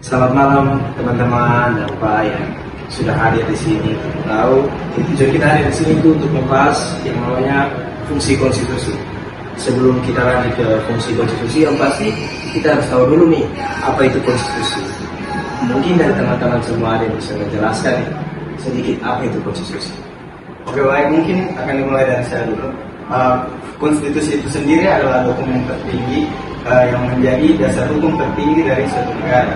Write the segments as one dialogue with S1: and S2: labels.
S1: Selamat malam teman-teman dan Pak yang sudah hadir di sini. Lalu tujuan kita hadir di sini itu untuk membahas yang namanya fungsi konstitusi. Sebelum kita lanjut ke fungsi konstitusi, yang pasti kita harus tahu dulu nih apa itu konstitusi. Mungkin dari teman-teman semua ada yang bisa menjelaskan sedikit apa itu konstitusi.
S2: Oke, baik, mungkin akan dimulai dari saya dulu. Konstitusi itu sendiri adalah dokumen tertinggi yang menjadi dasar hukum tertinggi dari suatu negara.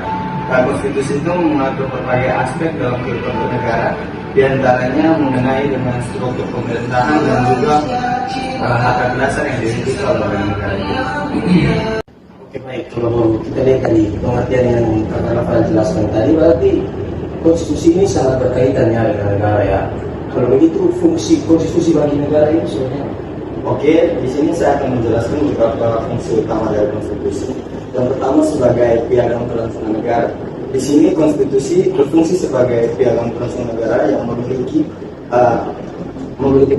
S2: Konstitusi itu mengatur berbagai aspek dalam kehidupan bernegara, diantaranya mengenai dengan struktur pemerintahan dan juga hak dasar yang dimiliki oleh negara.
S1: Oke, baik, kalau kita lihat tadi pengertian yang Kak Rafael jelaskan tadi, berarti konstitusi ini sangat berkaitan ya dengan negara ya. Kalau begitu fungsi konstitusi bagi negara ini sebenarnya?
S2: Oke, di sini saya akan menjelaskan beberapa fungsi utama dari konstitusi. Yang pertama sebagai piagam kelangsungan negara. Di sini konstitusi berfungsi sebagai piagam kelangsungan negara yang memiliki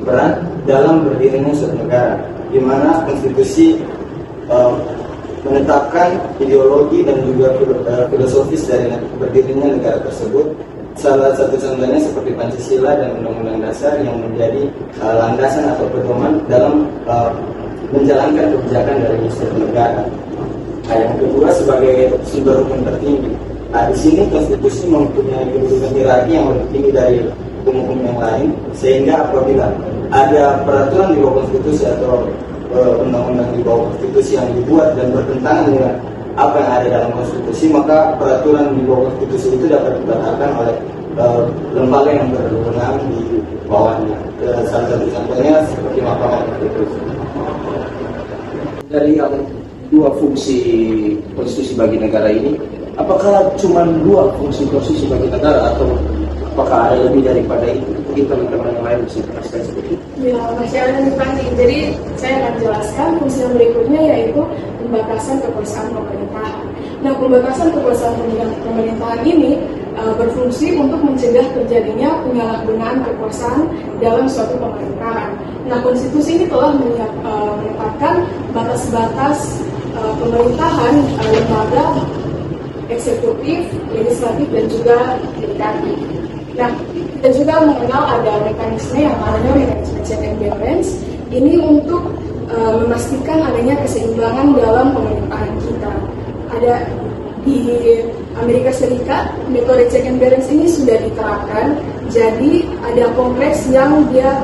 S2: peran dalam berdirinya suatu negara, di mana konstitusi menetapkan ideologi dan juga filosofis dari berdirinya negara tersebut. Salah satu contohnya seperti Pancasila dan Undang-Undang Dasar yang menjadi landasan atau pedoman dalam menjalankan kebijakan dari suatu negara. Yang kedua sebagai sumber hukum tertinggi. Di sini konstitusi mempunyai kedudukan hierarki yang lebih tinggi dari hukum-hukum yang lain, sehingga apabila ada peraturan di bawah konstitusi atau undang-undang di bawah konstitusi yang dibuat dan bertentangan dengan apa yang ada dalam konstitusi, maka peraturan di bawah konstitusi itu dapat dibatalkan oleh lembaga yang berwenang di bawahnya. Salah satu contohnya seperti Mahkamah Konstitusi.
S1: Dari yang dua fungsi konstitusi bagi negara ini, apakah cuma dua fungsi konstitusi bagi negara atau apakah ada lebih daripada itu? Mungkin teman-teman yang lain bisa jelaskan sedikit.
S3: Ya, masih ada nih Pak. Jadi saya akan jelaskan fungsi yang berikutnya, yaitu pembatasan kekuasaan pemerintahan. Nah, pembatasan kekuasaan pemerintahan ini berfungsi untuk mencegah terjadinya penyalahgunaan kekuasaan dalam suatu pemerintahan. Nah, konstitusi ini telah menetapkan batas-batas pemerintahan lembaga eksekutif, legislatif, dan juga yudikatif. Nah, kita juga mengenal ada mekanisme yang namanya mekanisme check and balance. Ini untuk memastikan adanya keseimbangan dalam pemerintahan kita. Ada di Amerika Serikat, metode check and balance ini sudah diterapkan. Jadi ada kongres yang dia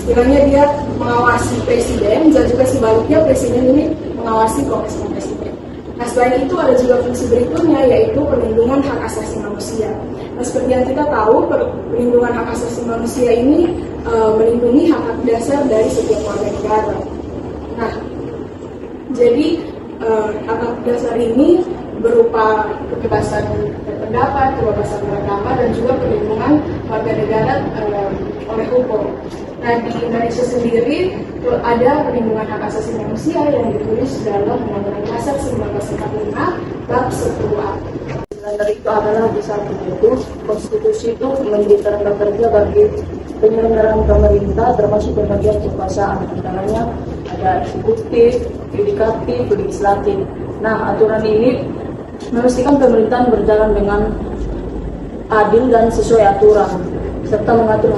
S3: istilahnya dia mengawasi presiden, dan juga sebaliknya presiden ini mengawasi kongres-kongres itu. Nah, selain itu ada juga fungsi berikutnya, yaitu perlindungan hak asasi manusia. Nah, seperti yang kita tahu, perlindungan hak asasi manusia ini melindungi hak-hak dasar dari setiap warga negara. Nah, jadi hak-hak dasar ini berupa kebebasan berpendapat, kebebasan beragama, dan juga perlindungan warga negara oleh hukum. Nah, di Indonesia sendiri ada perlindungan hak asasi manusia yang ditulis dalam Undang-Undang Dasar 1945 bab 10A. Dari itu adalah di samping itu, konstitusi itu menjadi kerangka kerja bagi penyelenggaraan pemerintah, termasuk pembagian kekuasaan, antaranya ada eksekutif, yudikatif, legislatif. Nah, aturan ini memastikan pemerintahan berjalan dengan adil dan sesuai aturan, serta mengatur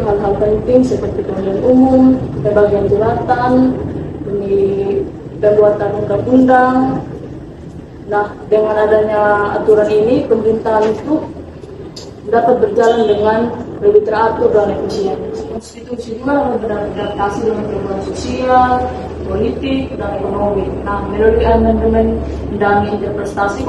S3: hal-hal penting seperti pemilihan umum, pembagian jabatan, pembuatan undang-undang. Nah, dengan adanya aturan ini, pemerintahan itu dapat berjalan dengan lebih teratur dan efisien. Konstitusi juga beradaptasi dengan perubahan sosial, politik, dan ekonomi. Nah, melalui amandemen dan interpretasi,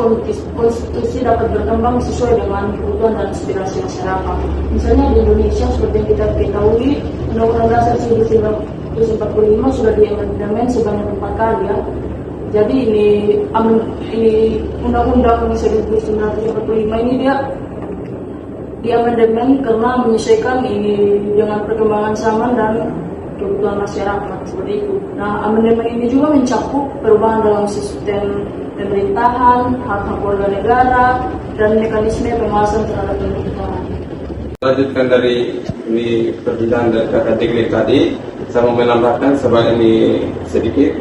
S3: konstitusi dapat berkembang sesuai dengan kebutuhan dan aspirasi masyarakat. Misalnya di Indonesia, seperti yang kita ketahui, Undang-Undang Dasar 1945 sudah diamandemen sebanyak 4 kali ya. Jadi ini Undang-Undang 1945 ini dia diamandemen karena menyesuaikan ini dengan perkembangan zaman dan kebutuhan masyarakat, seperti itu. Nah, amandemen ini juga mencakup perubahan dalam sistem pemerintahan, hak-hak warga negara, dan mekanisme pengawasan terhadap pemerintahan.
S4: Lanjutkan dari ini perbincangan dari kakak Tigli tadi, saya mau menambahkan sebagai ini sedikit.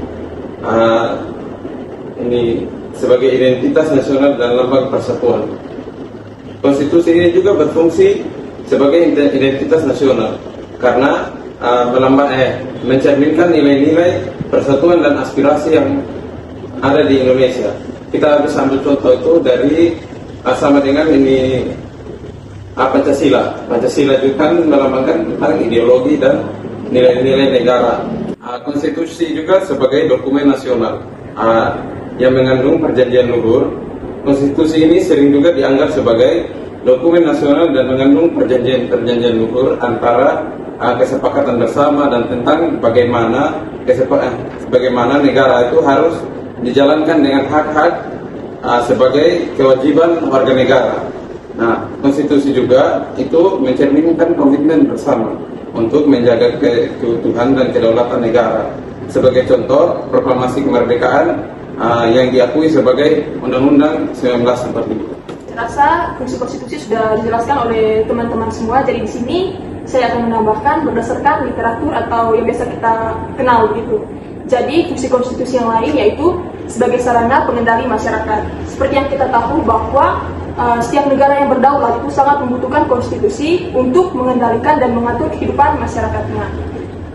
S4: Ini sebagai identitas nasional dan lembaga persatuan. Konstitusi ini juga berfungsi sebagai identitas nasional karena mencerminkan nilai-nilai persatuan dan aspirasi yang ada di Indonesia. Kita bisa ambil contoh itu dari sama dengan ini Pancasila. Pancasila juga kan melambangkan tentang ideologi dan nilai-nilai negara. Konstitusi juga sebagai dokumen nasional yang mengandung perjanjian luhur. Konstitusi ini sering juga dianggap sebagai dokumen nasional dan mengandung perjanjian luhur antara kesepakatan bersama dan tentang bagaimana negara itu harus dijalankan dengan hak-hak sebagai kewajiban warga negara. Nah, konstitusi juga itu mencerminkan komitmen bersama untuk menjaga keutuhan dan kedaulatan negara. Sebagai contoh, proklamasi kemerdekaan yang diakui sebagai Undang-Undang 1945.
S3: Saya rasa fungsi konstitusi sudah dijelaskan oleh teman-teman semua. Jadi di sini saya akan menambahkan berdasarkan literatur atau yang biasa kita kenal gitu. Jadi fungsi konstitusi yang lain yaitu sebagai sarana pengendali masyarakat. Seperti yang kita tahu bahwa setiap negara yang berdaulat itu sangat membutuhkan konstitusi untuk mengendalikan dan mengatur kehidupan masyarakatnya.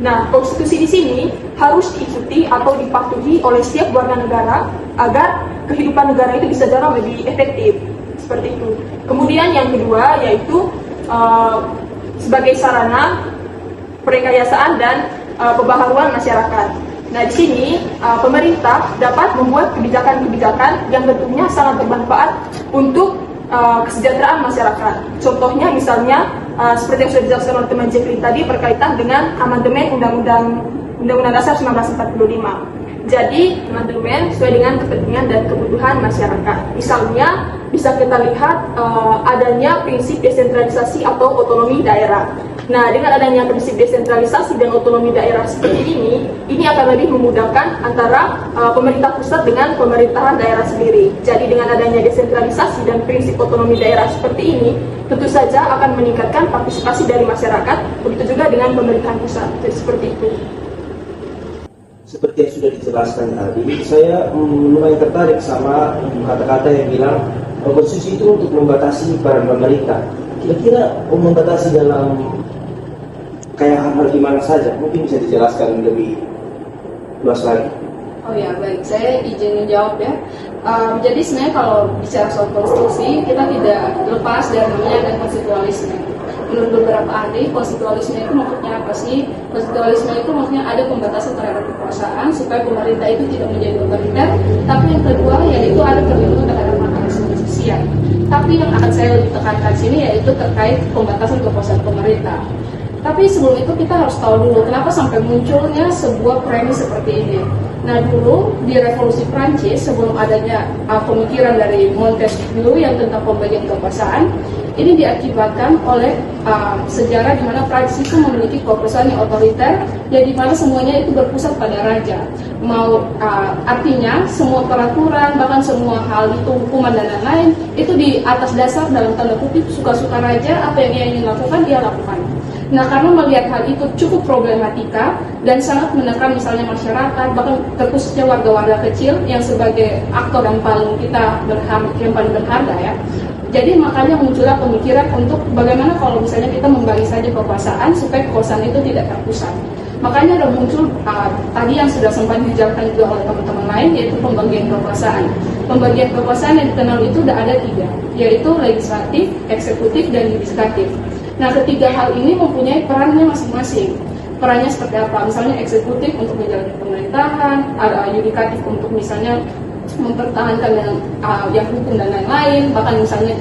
S3: Nah, konstitusi di sini harus diikuti atau dipatuhi oleh setiap warga negara agar kehidupan negara itu bisa jauh lebih efektif. Seperti itu. Kemudian yang kedua yaitu sebagai sarana perekayasaan dan pembaharuan masyarakat. Nah, di sini pemerintah dapat membuat kebijakan-kebijakan yang tentunya sangat bermanfaat untuk kesejahteraan masyarakat. Contohnya misalnya seperti yang sudah dijelaskan oleh teman Jeffrey tadi berkaitan dengan amandemen Undang-Undang Dasar 1945. Jadi amandemen sesuai dengan kepentingan dan kebutuhan masyarakat. Misalnya bisa kita lihat adanya prinsip desentralisasi atau otonomi daerah. Nah, dengan adanya prinsip desentralisasi dan otonomi daerah seperti ini akan lebih memudahkan antara pemerintah pusat dengan pemerintahan daerah sendiri. Jadi dengan adanya desentralisasi dan prinsip otonomi daerah seperti ini, tentu saja akan meningkatkan partisipasi dari masyarakat, begitu juga dengan pemerintahan pusat. Jadi seperti itu.
S1: Seperti yang sudah dijelaskan tadi, saya lumayan tertarik sama kata-kata yang bilang konstitusi itu untuk membatasi peran pemerintah. Kira-kira membatasi dalam kayak hal-hal gimana saja? Mungkin bisa dijelaskan lebih luas lagi.
S5: Oh ya, baik. Saya izin menjawab ya. Jadi sebenarnya kalau bicara soal konstitusi, kita tidak lepas dari namanya dan konstitualisme. Menurut beberapa ahli, konstitualisme itu maksudnya apa sih? Konstitualisme itu maksudnya ada pembatasan terhadap kekuasaan supaya pemerintah itu tidak menjadi otoriter. Tapi yang kedua yaitu ada perlindungan terhadap hak asasi manusia. Tapi yang akan saya lebih tekankan sini yaitu terkait pembatasan kekuasaan pemerintah. Tapi sebelum itu kita harus tahu dulu kenapa sampai munculnya sebuah premis seperti ini. Nah, dulu di Revolusi Prancis sebelum adanya pemikiran dari Montesquieu yang tentang pembagian kekuasaan, ini diakibatkan oleh sejarah di mana Prancis itu memiliki kekuasaan yang otoriter, yang di mana semuanya itu berpusat pada raja. Artinya semua peraturan, bahkan semua hal itu hukuman dan lain-lain itu di atas dasar dalam tanda kutip suka-suka raja, apa yang dia ingin lakukan dia lakukan. Nah, karena melihat hal itu cukup problematika dan sangat menekan misalnya masyarakat, bahkan terkhususnya warga-warga kecil yang sebagai aktor yang paling berharga ya. Jadi makanya muncullah pemikiran untuk bagaimana kalau misalnya kita membagi saja kekuasaan supaya kekuasaan itu tidak terpusat. Makanya ada muncul tadi yang sudah sempat dijelaskan juga oleh teman-teman lain, yaitu pembagian kekuasaan. Pembagian kekuasaan yang dikenal itu sudah ada 3, yaitu legislatif, eksekutif, dan yudikatif. Nah, ketiga hal ini mempunyai perannya masing-masing. Perannya seperti apa? Misalnya eksekutif untuk menjalankan pemerintahan, ada yudikatif untuk misalnya mempertahankan yang hukum dan lain-lain, bahkan misalnya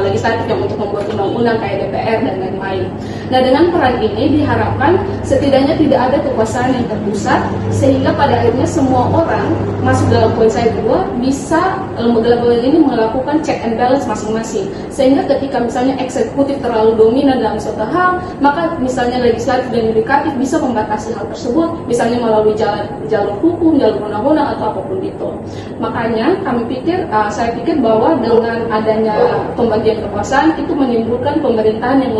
S5: legislatif yang untuk membuat undang-undang kayak DPR dan lain-lain. Nah, dengan peran ini diharapkan setidaknya tidak ada kekuasaan yang terpusat, sehingga pada akhirnya semua orang masuk dalam poin saya kedua bisa dalam poin ini melakukan check and balance masing-masing. Sehingga ketika misalnya eksekutif terlalu dominan dalam suatu hal, maka misalnya legislatif dan yudikatif bisa membatasi hal tersebut, misalnya melalui jalur hukum, jalur undang-undang atau apapun itu. Makanya saya pikir bahwa dengan adanya pembagian kekuasaan itu menimbulkan pemerintahan yang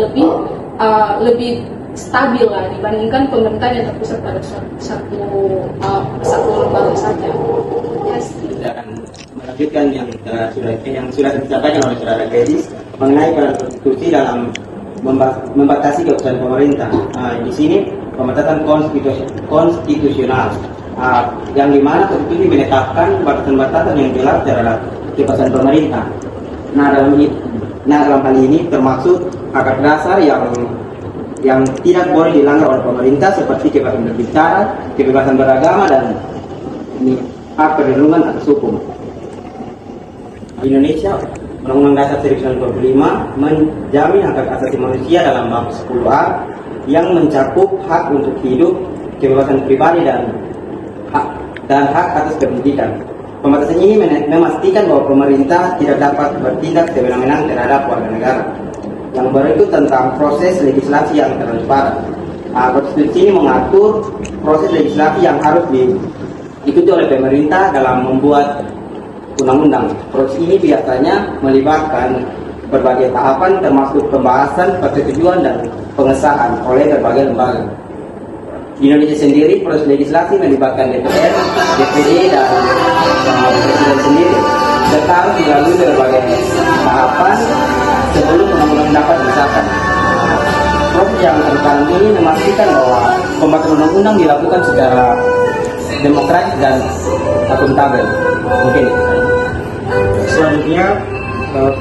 S5: lebih stabil lah dibandingkan pemerintahan yang terpusat pada satu lembaga saja.
S1: Tidak akan
S2: lanjutkan yang sudah disampaikan oleh saudara Kedis mengenai peran konstitusi dalam membatasi keputusan pemerintah. Di sini pembatasan konstitusional yang dimana konstitusi menetapkan batasan-batasan yang jelas terhadap keputusan pemerintah. Dalam hal ini termasuk hak dasar yang tidak boleh dilanggar oleh pemerintah seperti kebebasan berbicara, kebebasan beragama, dan hak perlindungan atas hukum. Indonesia, Undang-Undang Dasar 1945 menjamin hak asasi manusia dalam bab 10A yang mencakup hak untuk hidup, kebebasan pribadi, dan hak atas pendidikan. Pembatasan ini memastikan bahwa pemerintah tidak dapat bertindak sewenang-wenang terhadap warga negara. Yang berikut tentang proses legislasi yang transparan. Konstitusi ini mengatur proses legislasi yang harus diikuti oleh pemerintah dalam membuat undang-undang. Proses ini biasanya melibatkan berbagai tahapan termasuk pembahasan, persetujuan, dan pengesahan oleh berbagai lembaga. Di Indonesia sendiri, proses legislasi melibatkan DPR, DPD, dan Presiden sendiri, serta harus dilalui berbagai tahapan sebelum undang-undang dapat disahkan. Proses yang transparan ini memastikan bahwa pembuatan undang-undang dilakukan secara demokratis dan akuntabel. Mungkin
S1: Selanjutnya,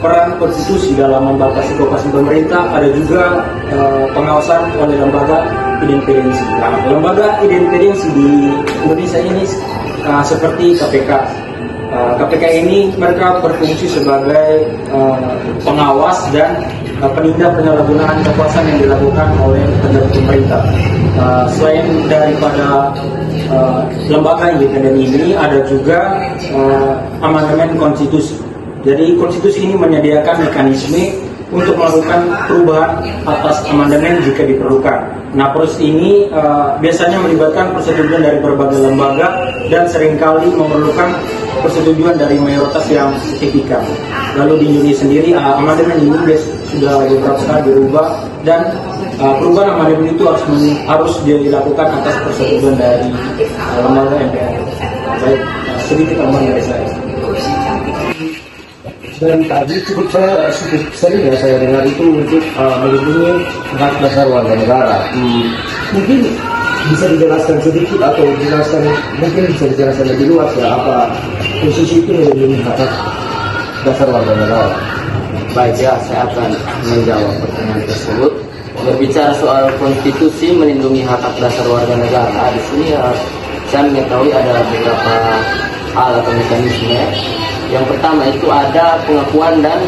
S1: peran konstitusi dalam membatasi keputusan pemerintah, ada juga pengawasan oleh lembaga independensi. Lembaga independensi di Indonesia ini seperti KPK. KPK ini mereka berfungsi sebagai pengawas dan penindak penyalahgunaan kekuasaan yang dilakukan oleh pemerintah. Selain daripada lembaga independen ini, ada juga amandemen konstitusi. Jadi konstitusi ini menyediakan mekanisme untuk melakukan perubahan atas amandemen jika diperlukan. Nah, proses ini biasanya melibatkan persetujuan dari berbagai lembaga dan seringkali memerlukan persetujuan dari mayoritas yang signifikan. Lalu di Indonesia sendiri amandemen ini sudah beberapa kali dirubah, dan perubahan amandemen itu harus dilakukan atas persetujuan dari lembaga MPR. Baik, sedikit tambahan dari saya. Dan tadi cukup sering ya saya dengar itu untuk melindungi hak dasar warga negara. Mungkin bisa dijelaskan sedikit atau mungkin bisa dijelaskan lebih luas ya, apa posisi itu melindungi hak dasar warga negara.
S6: Baik ya, saya akan menjawab pertanyaan tersebut. Berbicara soal konstitusi melindungi hak dasar warga negara, di sini saya mengetahui ada beberapa hal atau mekanisme. Yang pertama itu ada pengakuan dan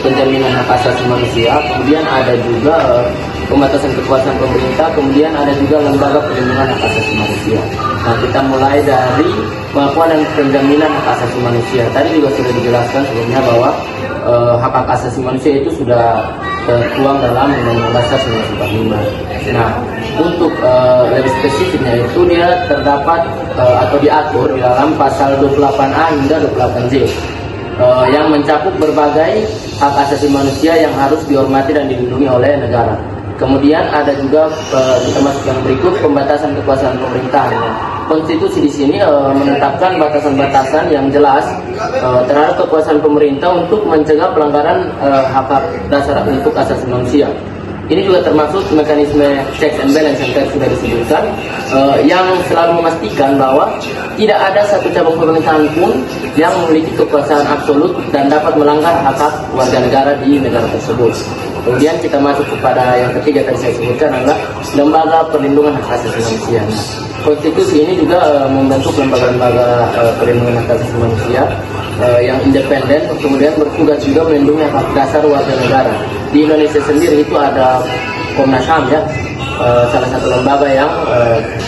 S6: penjaminan hak asasi manusia, kemudian ada juga pembatasan kekuasaan pemerintah, kemudian ada juga lembaga perlindungan hak asasi manusia. Nah, kita mulai dari pengakuan dan penjaminan hak asasi manusia. Tadi juga sudah dijelaskan sebelumnya bahwa hak asasi manusia itu sudah tertuang dalam Undang-Undang Dasar 1945. Nah, untuk lebih spesifiknya itu dia terdapat atau diatur di dalam pasal 28A hingga 28J yang mencakup berbagai hak asasi manusia yang harus dihormati dan dilindungi oleh negara. Kemudian ada juga kita masuk yang berikut, pembatasan kekuasaan pemerintahan. Konstitusi di sini menetapkan batasan-batasan yang jelas terhadap kekuasaan pemerintah untuk mencegah pelanggaran hak dasar untuk asasi manusia. Ini juga termasuk mekanisme checks and balance yang sudah disebutkan, yang selalu memastikan bahwa tidak ada satu cabang pemerintahan pun yang memiliki kekuasaan absolut dan dapat melanggar hak-hak warga negara di negara tersebut. Kemudian kita masuk kepada yang ketiga tadi saya sebutkan adalah lembaga perlindungan hak asasi manusia. Konstitusi ini juga membentuk lembaga-lembaga perlindungan hak asasi manusia yang independen, kemudian bertugas juga melindungi hak dasar warga negara. Di Indonesia sendiri itu ada Komnas HAM ya, salah satu lembaga yang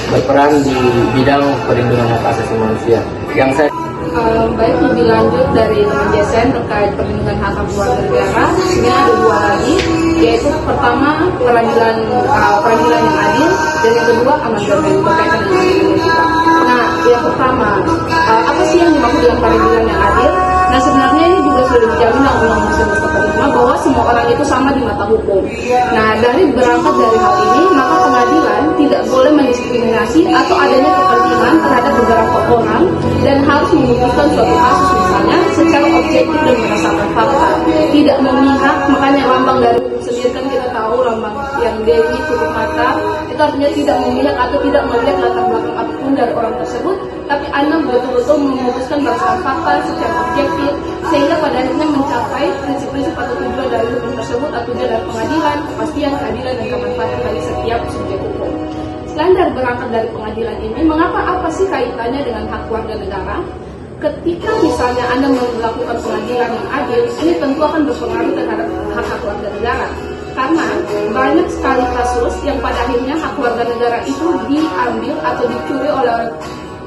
S6: berperan di bidang perlindungan hak asasi manusia. Yang saya
S5: baik, lebih lanjut dari teman JSN terkait perlindungan hak warga negara, ini ada dua lagi, yaitu pertama peradilan yang adil, dan yang kedua amandemen berkaitan dengan amandemen juga. Nah, yang pertama, apa sih yang dimaksud dengan peradilan yang adil? Nah, sebenarnya ini juga sudah dijamin dalam Undang-Undang 1945 bahwa semua orang itu sama di mata hukum. Nah, berangkat dari hal ini, maka pengadilan tidak boleh boleh mendiskriminasi atau adanya kepentingan terhadap beberapa orang dan harus memutuskan suatu kasus misalnya secara objektif dan berdasarkan fakta, tidak memihak. Makanya lambang dari hukum sendiri kan kita tahu lambang yang Dewi tutup mata itu artinya tidak memihak atau tidak melihat latar belakang apapun dari orang tersebut, tapi Anda betul-betul memutuskan berdasarkan fakta secara objektif sehingga pada akhirnya mencapai prinsip-prinsip atau tujuan dari hukum tersebut atau tujuan dari pengadilan, kepastian, keadilan, dan kemanfaatan bagi setiap subjek hukum. Selain dari berangkat dari pengadilan ini, mengapa apa sih kaitannya dengan hak warga negara? Ketika misalnya Anda melakukan pengadilan yang adil, ini tentu akan berpengaruh terhadap hak warga negara. Karena banyak sekali kasus yang pada akhirnya hak warga negara itu diambil atau dicuri oleh,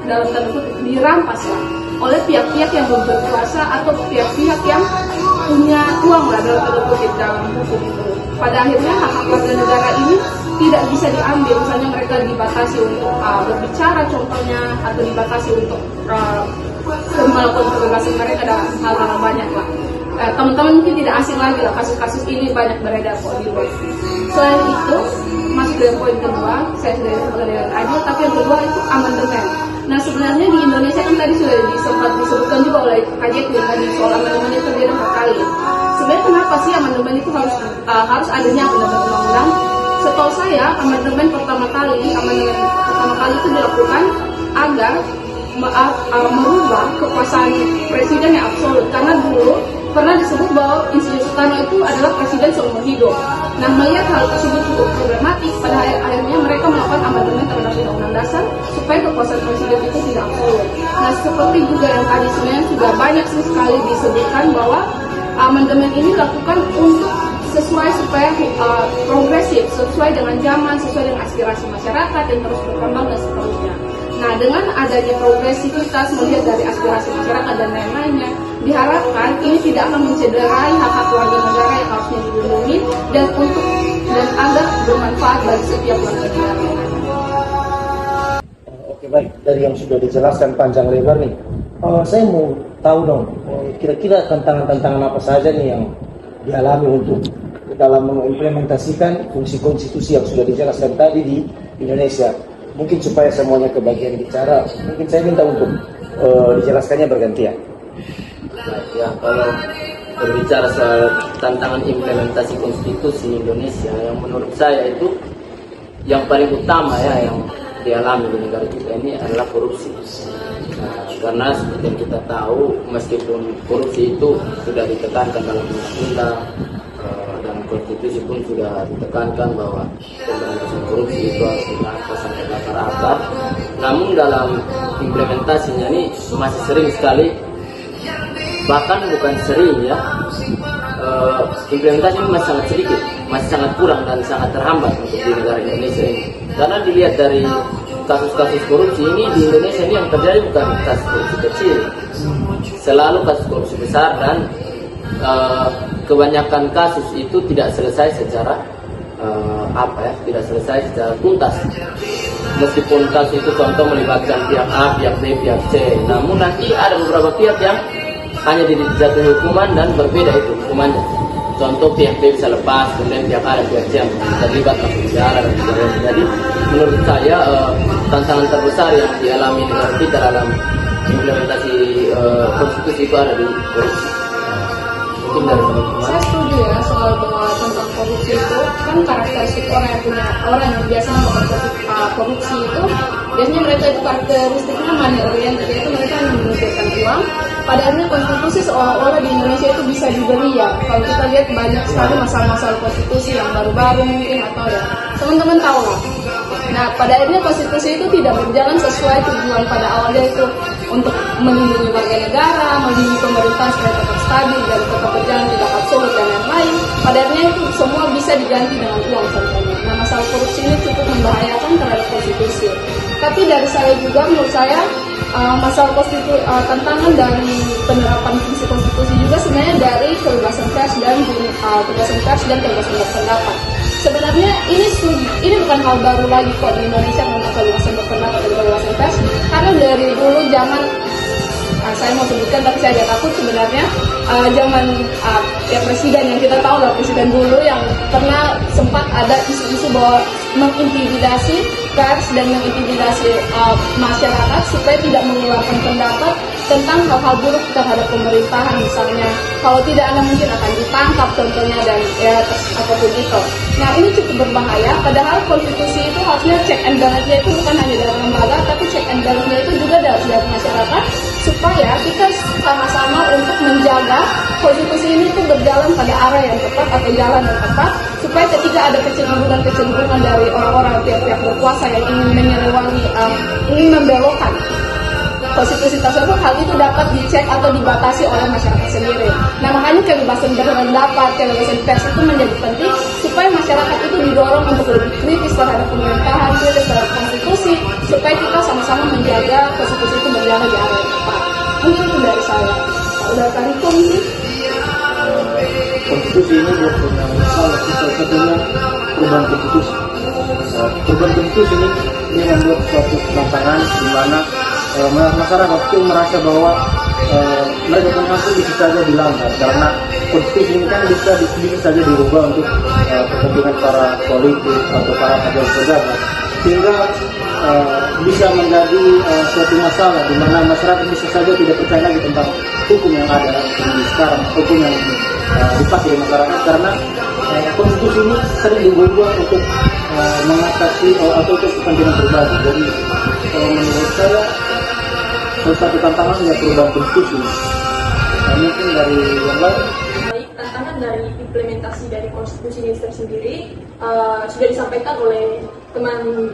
S5: dalam tanda kutip, dirampas lah oleh pihak-pihak yang berkuasa atau pihak-pihak yang punya uang lah dalam tanda kutip dalam hukum itu. Pada akhirnya hak warga negara ini tidak bisa diambil, misalnya mereka dibatasi untuk berbicara contohnya, atau dibatasi untuk melakukan kebebasan mereka dalam hal-hal banyak lah. Teman-teman mungkin tidak asing lagi lah, kasus-kasus ini banyak beredar kok di luar. Selain itu, masuk dari poin kedua, saya sudah sebutkan dengan adil, tapi yang kedua itu amandemen. Nah sebenarnya di Indonesia kan tadi sudah sempat disebutkan juga oleh KJP tadi soal amandemen itu dia terkait. Sebenarnya kenapa sih amandemen itu harus adanya amandemen undang-undang? Setahu saya amandemen pertama kali itu dilakukan agar merubah kekuasaan presiden yang absolut, karena dulu pernah disebut bahwa Insinyur Soekarno itu adalah presiden seumur hidup. Nah melihat hal tersebut cukup problematik, pada akhirnya mereka melakukan amandemen terhadap Undang-Undang Dasar supaya kekuasaan presiden itu tidak absolut. Nah seperti juga yang tadi sebenarnya sudah banyak sekali disebutkan bahwa amandemen ini dilakukan untuk sesuai supaya progresif, sesuai dengan zaman, sesuai dengan aspirasi masyarakat yang terus berkembang dan seterusnya. Nah dengan adanya progresivitas melihat dari aspirasi masyarakat dan lain-lainnya, diharapkan ini tidak akan mencederai hak-hak warga negara yang harusnya dilindungi dan agar bermanfaat bagi setiap warga negara.
S7: Oke baik, dari yang sudah dijelaskan panjang lebar nih, saya mau tahu dong, kira-kira tantangan-tantangan apa saja nih yang dialami untuk dalam mengimplementasikan fungsi konstitusi yang sudah dijelaskan tadi di Indonesia. Mungkin supaya semuanya kebagian bicara, mungkin saya minta untuk dijelaskannya bergantian.
S6: Nah, ya kalau berbicara soal tantangan implementasi konstitusi Indonesia, yang menurut saya itu yang paling utama ya yang dialami di negara kita ini adalah korupsi. Nah, karena seperti yang kita tahu, meskipun korupsi itu sudah ditekankan dalam undang-undang dan konstitusi pun sudah ditekankan bahwa pemberantasan korupsi itu harus dilakukan sampai akar-akar. Namun dalam implementasinya ini masih sering sekali, bahkan bukan sering ya, implementasi ini masih sangat sedikit, masih sangat kurang dan sangat terhambat untuk di negara Indonesia ini. Karena dilihat dari kasus-kasus korupsi ini di Indonesia ini yang terjadi bukan kasus korupsi kecil, selalu kasus korupsi besar, dan kebanyakan kasus itu tidak selesai secara tidak selesai secara tuntas. Meskipun kasus itu contoh melibatkan pihak A, pihak B, pihak C, namun nanti ada beberapa pihak yang hanya dijatuhi hukuman dan berbeda itu hukumannya. Contoh pihak B bisa lepas, kemudian pihak A dan pihak C yang terlibat masuk penjara dan sebagainya. Jadi menurut saya tantangan terbesar yang dialami negara kita dalam implementasi konstitusi itu ada di korupsi. Mungkin dari teman-teman.
S5: Saya setuju ya soal bahwa tentang korupsi itu kan karakteristik orang yang biasanya melakukan korupsi itu biasanya mereka itu karakteristiknya money oriented, yaitu mereka hanya memikirkan uang. Pada akhirnya konstitusi seolah-olah di Indonesia itu bisa dibeli ya. Kalau kita lihat banyak sekali masalah-masalah konstitusi yang baru-baru mungkin atau ya teman-teman tahu lah. Nah pada akhirnya konstitusi itu tidak berjalan sesuai tujuan pada awalnya itu untuk melindungi warga negara, melindungi pemerintah supaya tetap stabil dan tetap berjalan tidak absolut dan lain-lain. Pada akhirnya itu semua bisa diganti dengan uang contohnya. Nah masalah korupsi ini cukup membahayakan terhadap konstitusi. Tapi dari saya juga menurut saya masalah tantangan dari penerapan fungsi konstitusi juga sebenarnya dari kebebasan pers dan kebebasan berpendapat. Sebenarnya ini bukan hal baru lagi kok di Indonesia tentang kebebasan berpendapat dan kebebasan pers, karena dari dulu zaman saya mau sebutkan tapi saya agak takut sebenarnya zaman presiden yang kita tahu lah, presiden dulu yang pernah sempat ada isu-isu mengintimidasi pers dan mengintimidasi masyarakat supaya tidak mengeluarkan pendapat tentang hal-hal buruk terhadap pemerintahan. Misalnya kalau tidak, Anda mungkin akan ditangkap contohnya, dan ya apapun itu. Nah, ini cukup berbahaya, padahal konstitusi itu harusnya check and balance-nya itu bukan hanya dari lembaga, tapi check and balance-nya itu juga dari masyarakat, supaya kita sama-sama untuk menjaga konstitusi ini itu berjalan pada arah yang tepat atau jalan yang tepat, supaya ketika ada kecenderungan dari orang-orang pihak-pihak berkuasa yang ingin menyelewangi, ingin membelokkan konstitusi tersebut, hal itu dapat dicek atau dibatasi oleh masyarakat sendiri. Nah, makanya kebebasan berpendapat, kebebasan pers itu menjadi penting supaya masyarakat itu didorong untuk lebih kritis terhadap pemerintahan, kritis terhadap konstitusi, supaya kita sama-sama menjaga konstitusi itu berjalan di arah yang tepat. Mungkin itu dari saya. Udah tadi sih.
S7: Konstitusi ini buat salah satunya perubahan konstitusi. Perubahan konstitusi ini membuat suatu tantangan di mana masyarakat itu merasa bahwa mereka punya hak bisa saja dilanggar, karena konstitusi ini kan bisa saja dirubah untuk kepentingan para politik atau para pejabat, sehingga bisa menjadi suatu masalah di mana masyarakat bisa saja tidak percaya lagi tentang hukum yang ada sekarang, hukum yang dipakai di masyarakat, karena konstitusi ini sering diubah untuk mengatasi atau untuk kepentingan pribadi. Jadi menurut saya salah satu tantangannya perubahan konstitusi. Mungkin dari yang lain.
S8: Baik, tantangan dari implementasi dari konstitusi ini tersendiri sudah disampaikan oleh teman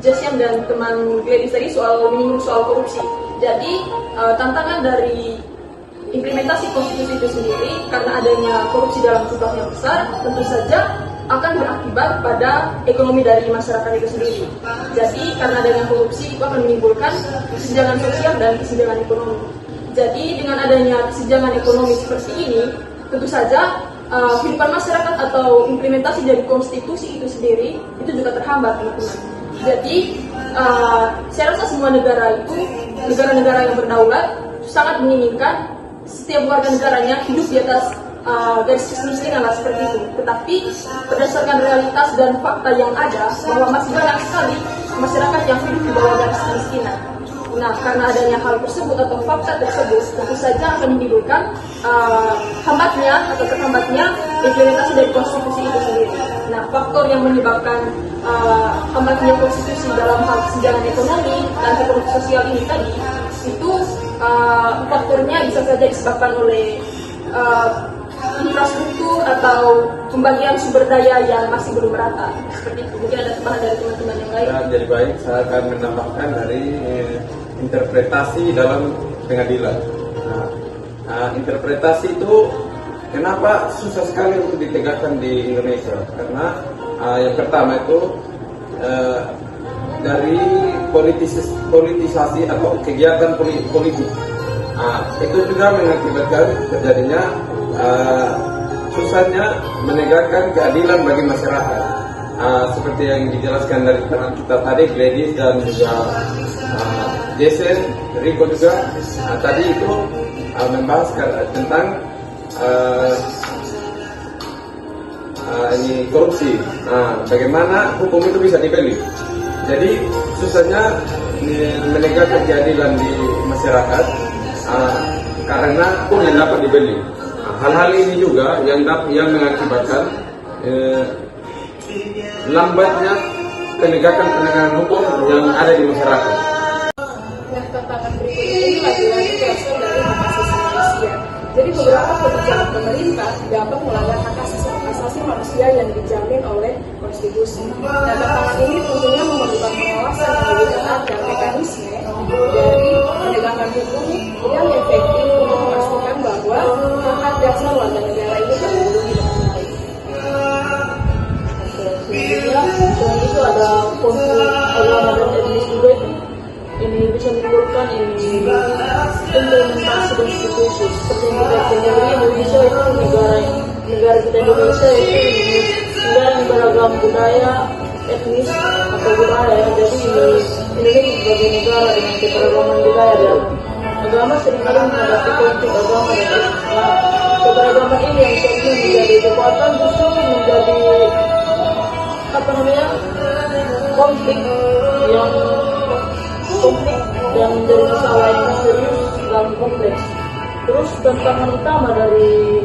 S8: Jasian dan teman Gladys tadi soal menyinggung soal korupsi. Jadi tantangan dari implementasi konstitusi itu sendiri, karena adanya korupsi dalam jumlah yang besar, tentu saja akan berakibat pada ekonomi dari masyarakat itu sendiri. Jadi karena adanya korupsi itu akan menimbulkan kesenjangan sosial dan kesenjangan ekonomi. Jadi dengan adanya kesenjangan ekonomi seperti ini, tentu saja kehidupan masyarakat atau implementasi dari konstitusi itu sendiri itu juga terhambat, teman-teman. Jadi saya rasa semua negara itu, negara-negara yang berdaulat sangat menginginkan setiap warga negaranya hidup di atas garis kemiskinan lah, seperti itu. Tetapi berdasarkan realitas dan fakta yang ada, bahwa masih banyak sekali masyarakat yang hidup di bawah garis kemiskinan. Nah, karena adanya hal tersebut atau fakta tersebut, tentu saja akan menimbulkan hambatnya atau terhambatnya implementasi dari konstitusi itu sendiri. Nah, faktor yang menyebabkan hambatnya konstitusi dalam hal kesenjangan ekonomi dan ekonomi sosial ini tadi, itu faktornya bisa saja disebabkan oleh infrastruktur atau pembagian sumber daya yang masih belum merata. Seperti itu. Mungkin ada tambahan dari teman-teman yang lain.
S4: Jadi baik, saya akan menambahkan dari interpretasi dalam pengadilan. Interpretasi itu kenapa susah sekali untuk ditegakkan di Indonesia? Karena yang pertama itu dari politisasi atau kegiatan politik. Itu juga mengakibatkan terjadinya susahnya menegakkan keadilan bagi masyarakat. Seperti yang dijelaskan dari teman kita tadi, Gladys dan juga Jason, Rico juga tadi itu membahas tentang ini korupsi. Bagaimana hukum itu bisa dibeli? Jadi susahnya menegakkan keadilan di masyarakat karena hukum yang dapat dibeli. Hal-hal ini juga yang mengakibatkan lambatnya penegakan hukum yang ada di masyarakat.
S3: Nah, tantangan berikutnya ini lagi-lagi berasal dari hak asasi manusia. Jadi beberapa kebijakan pemerintah dapat melanggar hak asasi manusia yang dijamin oleh konstitusi. Nah, tantangan ini tentunya memerlukan pengawasan yang lebih ketat dan mekanisme dari penegakan hukum yang efektif untuk memastikan bahwa hak dasar warga negara ini terlindungi dengan baik.
S8: Tentunya selain itu ada konflik agama dan etnis juga itu. Ini bisa menimbulkan implementasi konstitusi. Seperti yang kita ketahui, Indonesia itu negara kita Indonesia itu negara yang beragam budaya, etnis atau budaya. Jadi Indonesia sebagai negara dengan keberagaman budaya dan agama seringkali menghadapi konflik agama dan etnis. Keberagaman ini yang seringkali menjadi kekuatan justru menjadi
S9: konflik dan menjadi masalah yang serius dan kompleks. Terus tantangan utama dari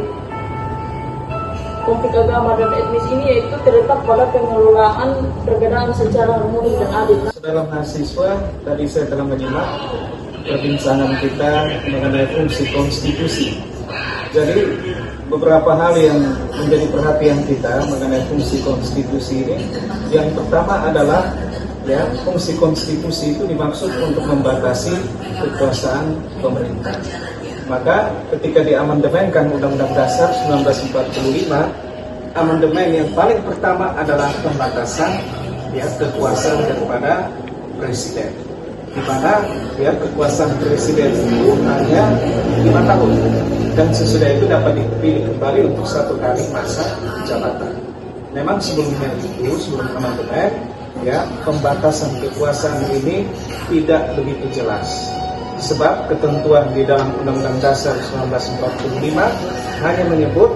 S9: konflik agama dan etnis ini yaitu terletak pada pengelolaan perbedaan secara harmonis dan adil.
S1: Saudara mahasiswa, tadi saya telah menyimak perbincangan kita mengenai fungsi konstitusi. Jadi beberapa hal yang menjadi perhatian kita mengenai fungsi konstitusi ini, yang pertama adalah fungsi konstitusi itu dimaksud untuk membatasi kekuasaan pemerintah. Maka ketika diamandemenkan Undang-Undang Dasar 1945, amandemen yang paling pertama adalah pembatasan kekuasaan daripada presiden, di mana kekuasaan presiden itu hanya 5 tahun dan sesudah itu dapat dipilih kembali untuk 1 kali masa jabatan. Memang sebelumnya itu, sebelum amandemen, pembatasan kekuasaan ini tidak begitu jelas. Sebab ketentuan di dalam Undang-Undang Dasar 1945 hanya menyebut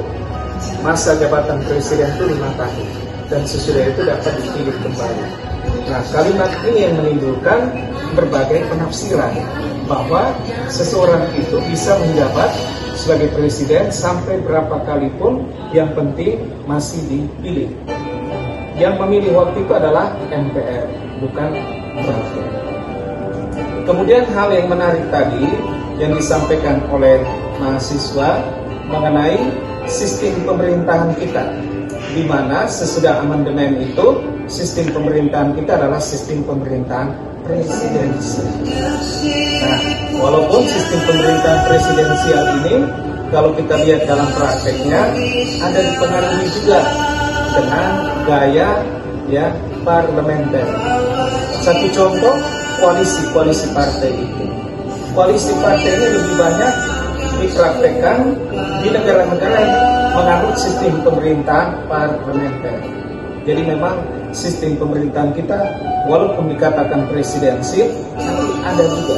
S1: masa jabatan presiden itu 5 tahun dan sesudah itu dapat dipilih kembali. Nah, kalimat ini yang menimbulkan berbagai penafsiran bahwa seseorang itu bisa menjabat sebagai presiden sampai berapa kali pun, yang penting masih dipilih. Yang memilih waktu itu adalah MPR, bukan rakyat. Kemudian hal yang menarik tadi yang disampaikan oleh mahasiswa mengenai sistem pemerintahan kita, di mana sesudah amandemen itu sistem pemerintahan kita adalah sistem pemerintahan presidensial. Nah, walaupun sistem pemerintahan presidensial ini kalau kita lihat dalam prakteknya ada dipengaruhi juga dengan gaya parlementer. Satu contoh, koalisi partai itu. Koalisi partai ini lebih banyak dipraktekkan di negara-negara yang menganut sistem pemerintahan parlementer. Jadi memang sistem pemerintahan kita walaupun dikatakan presidensil, tapi ada juga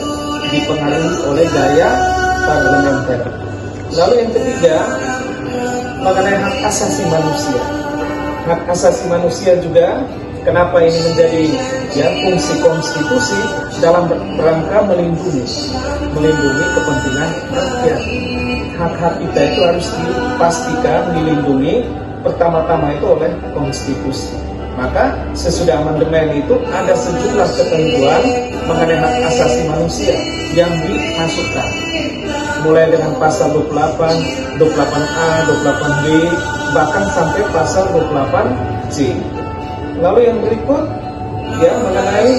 S1: dipengaruhi oleh gaya parlementer. Lalu yang ketiga, mengenai hak asasi manusia. Hak asasi manusia juga, kenapa ini menjadi fungsi konstitusi dalam rangka melindungi kepentingan rakyat. Hak-hak kita itu harus dipastikan dilindungi pertama-tama itu oleh konstitusi. Maka sesudah amandemen itu ada sejumlah ketentuan mengenai hak asasi manusia yang dimasukkan, mulai dengan pasal 28, 28A, 28B, bahkan sampai pasal 28C. Lalu yang berikut mengenai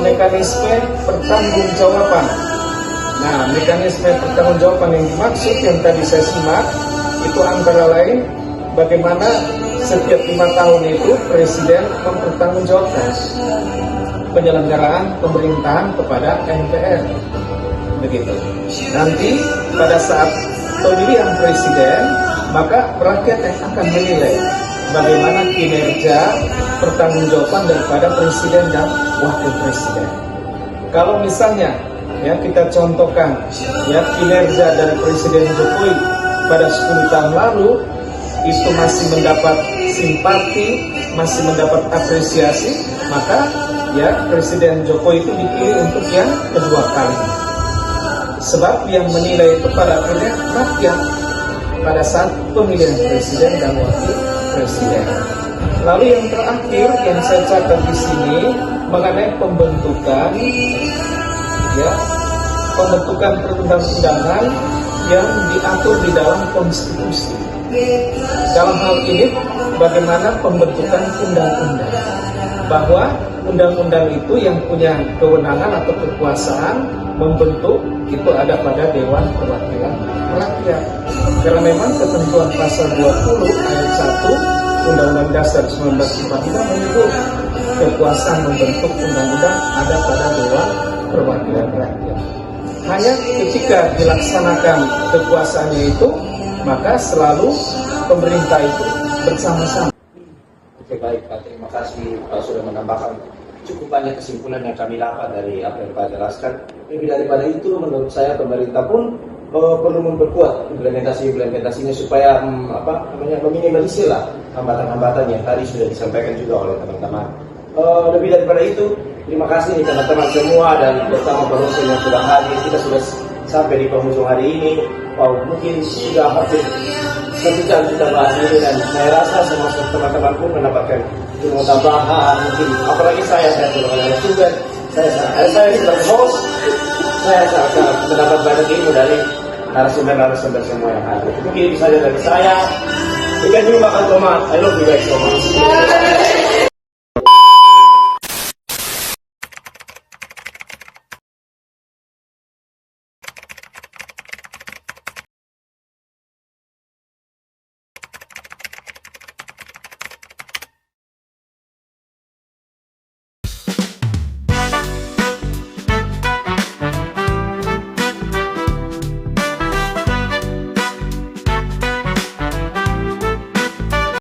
S1: mekanisme pertanggungjawaban. Nah, mekanisme pertanggungjawaban yang dimaksud yang tadi saya simak itu antara lain bagaimana setiap 5 tahun itu presiden mempertanggungjawabkan penyelenggaraan pemerintahan kepada MPR. Begitu. Nanti pada saat pemilihan presiden, maka rakyat yang akan menilai bagaimana kinerja pertanggungjawaban daripada presiden dan wakil presiden. Kalau misalnya kita contohkan kinerja dari Presiden Jokowi pada 10 tahun lalu itu masih mendapat simpati, masih mendapat apresiasi, maka Presiden Jokowi itu dipilih untuk yang kedua kali. Sebab yang menilai itu pada akhirnya rakyat pada saat pemilihan presiden dan wakil presiden. Lalu yang terakhir yang saya catat di sini mengenai pembentukan perundang-undangan yang diatur di dalam konstitusi. Dalam hal ini bagaimana pembentukan undang-undang, bahwa undang-undang itu yang punya kewenangan atau kekuasaan membentuk itu ada pada Dewan Perwakilan Rakyat. Karena memang ketentuan pasal 20 ayat 1 Undang-Undang Dasar 1945 menyebut kekuasaan membentuk undang-undang ada pada Dewan Perwakilan Rakyat. Hanya ketika dilaksanakan kekuasaannya itu, maka selalu pemerintah itu bersama-sama.
S10: Oke, baik, Pak. Terima kasih Pak sudah menambahkan cukup banyak kesimpulan yang kami dapat dari apa yang Pak jelaskan. Lebih daripada itu, menurut saya pemerintah pun perlu memperkuat implementasinya supaya meminimalisir lah hambatan-hambatan yang tadi sudah disampaikan juga oleh teman-teman. Lebih daripada itu, terima kasih teman-teman semua dan bersama penonton yang sudah hadir. Kita sudah sampai di penghujung hari ini. Mungkin sudah hampir 1 jam kita bahas ini, dan saya rasa semua teman-teman pun mendapatkan ilmu tambahan. Mungkin apalagi saya sudah narasumber, saya sebagai host, saya akan mendapat banyak ilmu dari narasumber semua yang hadir. Mungkin itu saja dari saya. Ikan juga makan tomat. I love you guys so much.